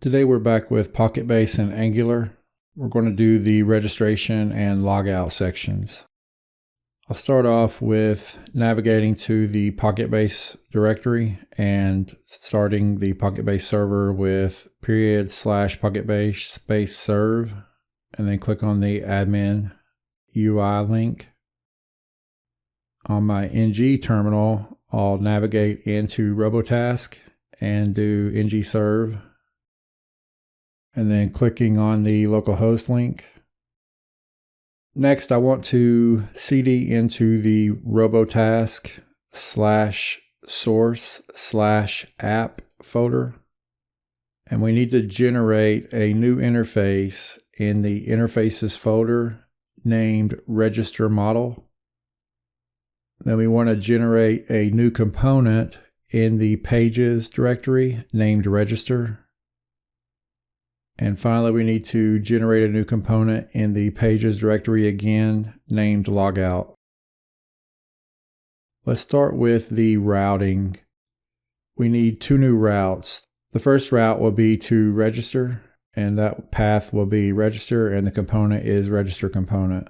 Today we're back with Pocketbase and Angular. We're going to do the registration and logout sections. I'll start off with navigating to the Pocketbase directory and starting the Pocketbase server with /Pocketbase space serve, and then click on the admin UI link. On my NG terminal, I'll navigate into Robotask and do ng serve, and then clicking on the localhost link. Next, I want to cd into the robotask/source/app folder, and we need to generate a new interface in the interfaces folder named register model. Then we want to generate a new component in the pages directory named register. And finally, we need to generate a new component in the pages directory again named Logout. Let's start with the routing. We need two new routes. The first route will be to register, and that path will be register, and the component is register component.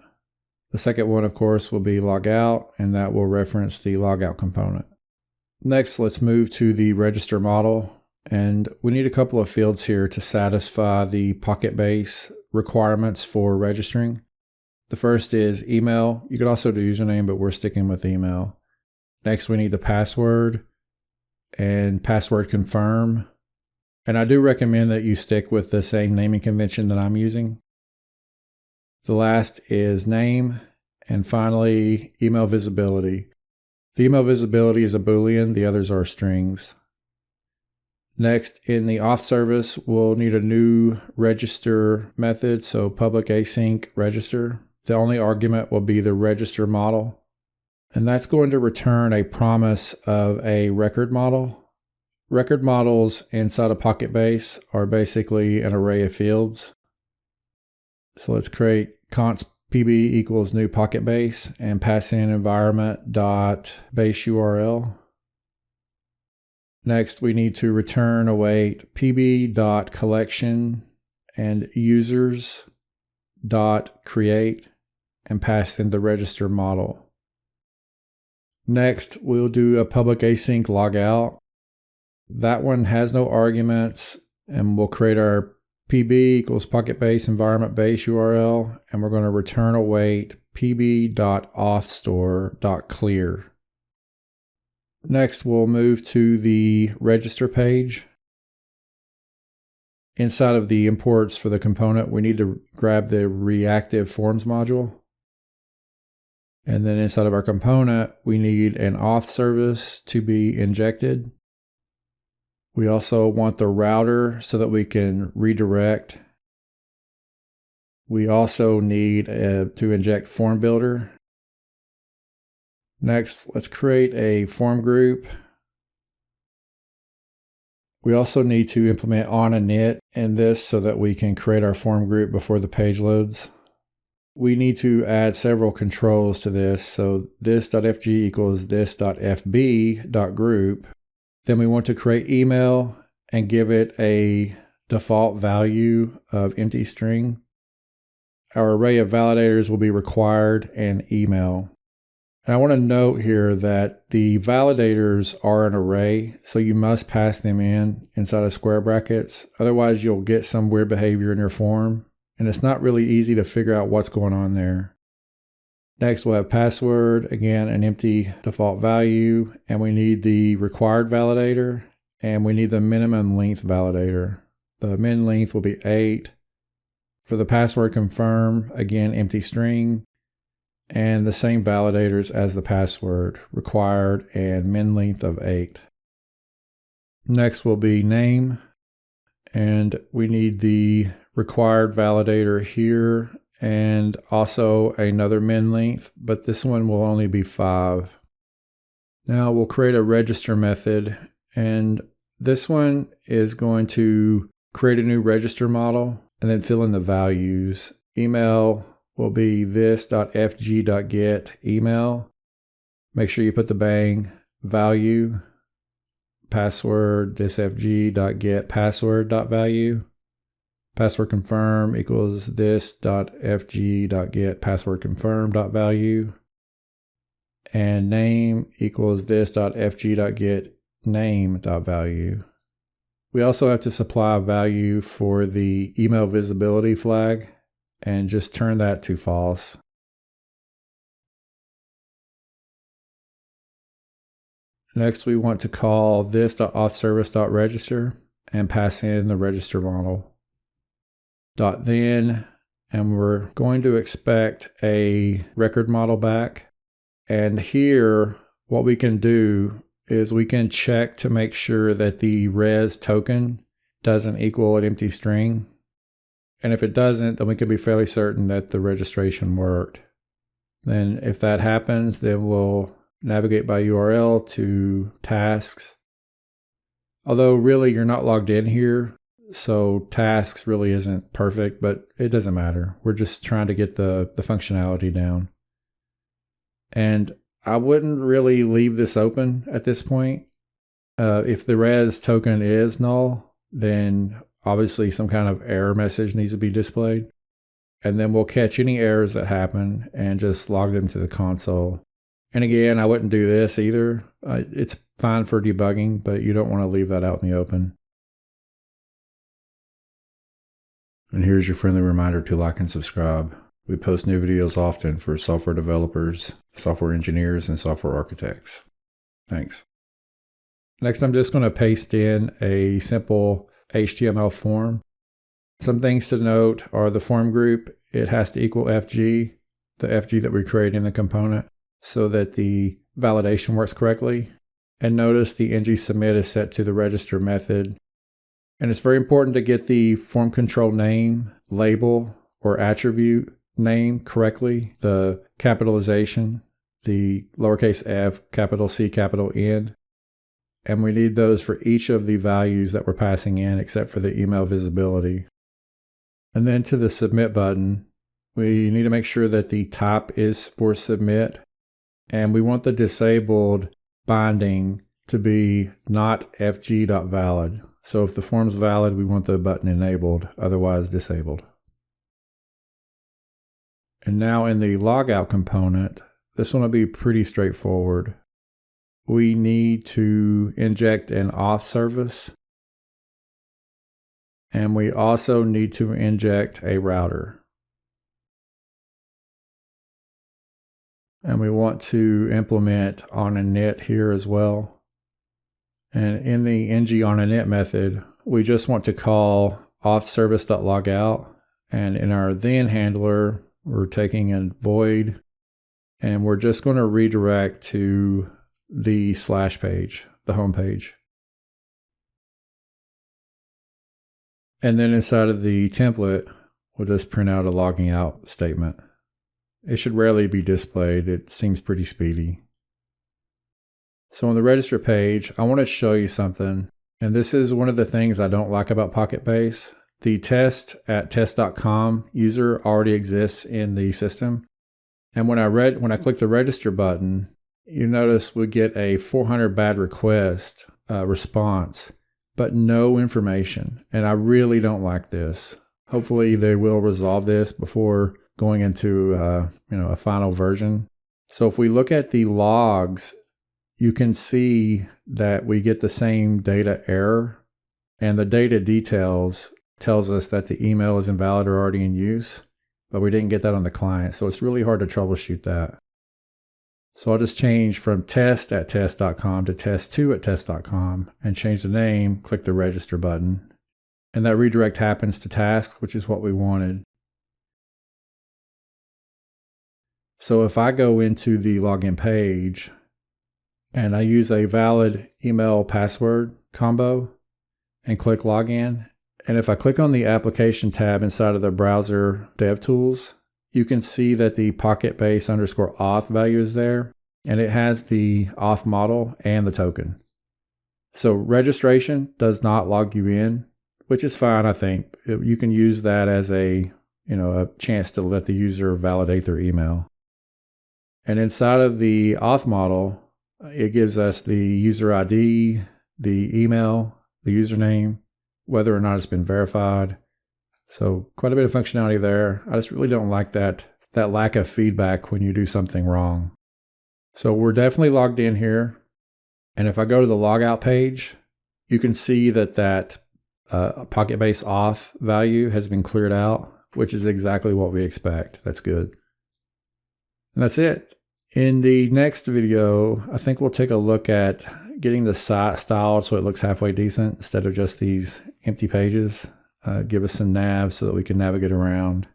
The second one, of course, will be logout, and that will reference the logout component. Next, let's move to the register model. And we need a couple of fields here to satisfy the Pocketbase requirements for registering. The first is email. You could also do username, but we're sticking with email. Next, we need the password and password confirm. And I do recommend that you stick with the same naming convention that I'm using. The last is name. And finally, email visibility. The email visibility is a Boolean. The others are strings. Next, in the auth service, we'll need a new register method, so public async register. The only argument will be the register model, and that's going to return a promise of a record model. Record models inside of Pocketbase are basically an array of fields. So let's create const pb equals new Pocketbase and pass in environment.base URL. Next, we need to return await pb.collection and users.create and pass in the register model. Next, we'll do a public async logout. That one has no arguments, and we'll create our pb equals Pocketbase environment base URL, and we're going to return await pb.authstore.clear. Next, we'll move to the register page. Inside of the imports for the component, we need to grab the reactive forms module. And then inside of our component, we need an auth service to be injected. We also want the router so that we can redirect. We also need to inject form builder. Next, let's create a form group. We also need to implement on init in this so that we can create our form group before the page loads. We need to add several controls to this. So this.fg equals this.fb.group. Then we want to create email and give it a default value of empty string. Our array of validators will be required and email. And I want to note here that the validators are an array, so you must pass them in inside of square brackets. Otherwise, you'll get some weird behavior in your form, and it's not really easy to figure out what's going on there. Next, we'll have password, again, an empty default value, and we need the required validator, and we need the minimum length validator. The min length will be 8. For the password confirm, again, empty string, and the same validators as the password, required and min length of 8. Next will be name, and we need the required validator here and also another min length, but this one will only be 5. Now we'll create a register method, and this one is going to create a new register model and then fill in the values. Email will be this.fg.get email. Make sure you put the bang value. password thisfg.getPassword.value. Password confirm equals this.fg.getPasswordConfirm.value. And name equals this.fg.getName.value. We also have to supply a value for the email visibility flag and just turn that to false. Next, we want to call this.authService.register and pass in the register model. .then, and we're going to expect a record model back. And here, what we can do is we can check to make sure that the res token doesn't equal an empty string. And if it doesn't, then we can be fairly certain that the registration worked. Then if that happens, then we'll navigate by URL to tasks. Although really you're not logged in here, so tasks really isn't perfect, but it doesn't matter. We're just trying to get the functionality down. And I wouldn't really leave this open at this point. If the res token is null, then obviously some kind of error message needs to be displayed. And then we'll catch any errors that happen and just log them to the console. And again, I wouldn't do this either. It's fine for debugging, but you don't want to leave that out in the open. And here's your friendly reminder to like and subscribe. We post new videos often for software developers, software engineers, and software architects. Thanks. Next, I'm just going to paste in a simple HTML form. Some things to note are the form group. It has to equal FG, the FG that we create in the component, so that the validation works correctly. And notice the ng submit is set to the register method. And it's very important to get the form control name, label, or attribute name correctly, the capitalization, the lowercase f, capital C, capital N. And we need those for each of the values that we're passing in except for the email visibility. And then to the submit button, we need to make sure that the type is for submit. And we want the disabled binding to be not fg.valid. So if the form's valid, we want the button enabled, otherwise disabled. And now in the logout component, this one will be pretty straightforward. We need to inject an auth service. And we also need to inject a router. And we want to implement on init here as well. And in the ng on init method, we just want to call authService.logout. And in our then handler, we're taking a void, and we're just going to redirect to the slash page, the home page. And then inside of the template, we'll just print out a logging out statement. It should rarely be displayed. It seems pretty speedy. So on the register page, I want to show you something. And this is one of the things I don't like about Pocketbase. The test@test.com user already exists in the system. And when I click the register button, you notice we get a 400 bad request response, but no information. And I really don't like this. Hopefully they will resolve this before going into a final version. So if we look at the logs, you can see that we get the same data error, and the data details tells us that the email is invalid or already in use, but we didn't get that on the client. So it's really hard to troubleshoot that. So I'll just change from test@test.com to test2@test.com and change the name, click the register button. And that redirect happens to task, which is what we wanted. So if I go into the login page and I use a valid email password combo and click login, and if I click on the application tab inside of the browser DevTools, you can see that the Pocketbase_auth value is there, and it has the auth model and the token. So registration does not log you in, which is fine, I think. You can use that as a chance to let the user validate their email. And inside of the auth model, it gives us the user ID, the email, the username, whether or not it's been verified. So quite a bit of functionality there. I just really don't like that lack of feedback when you do something wrong. So we're definitely logged in here. And if I go to the logout page, you can see that Pocketbase auth value has been cleared out, which is exactly what we expect. That's good. And that's it. In the next video, I think we'll take a look at getting the site styled so it looks halfway decent instead of just these empty pages. Give us some nav so that we can navigate around.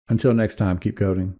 Until next time, keep coding.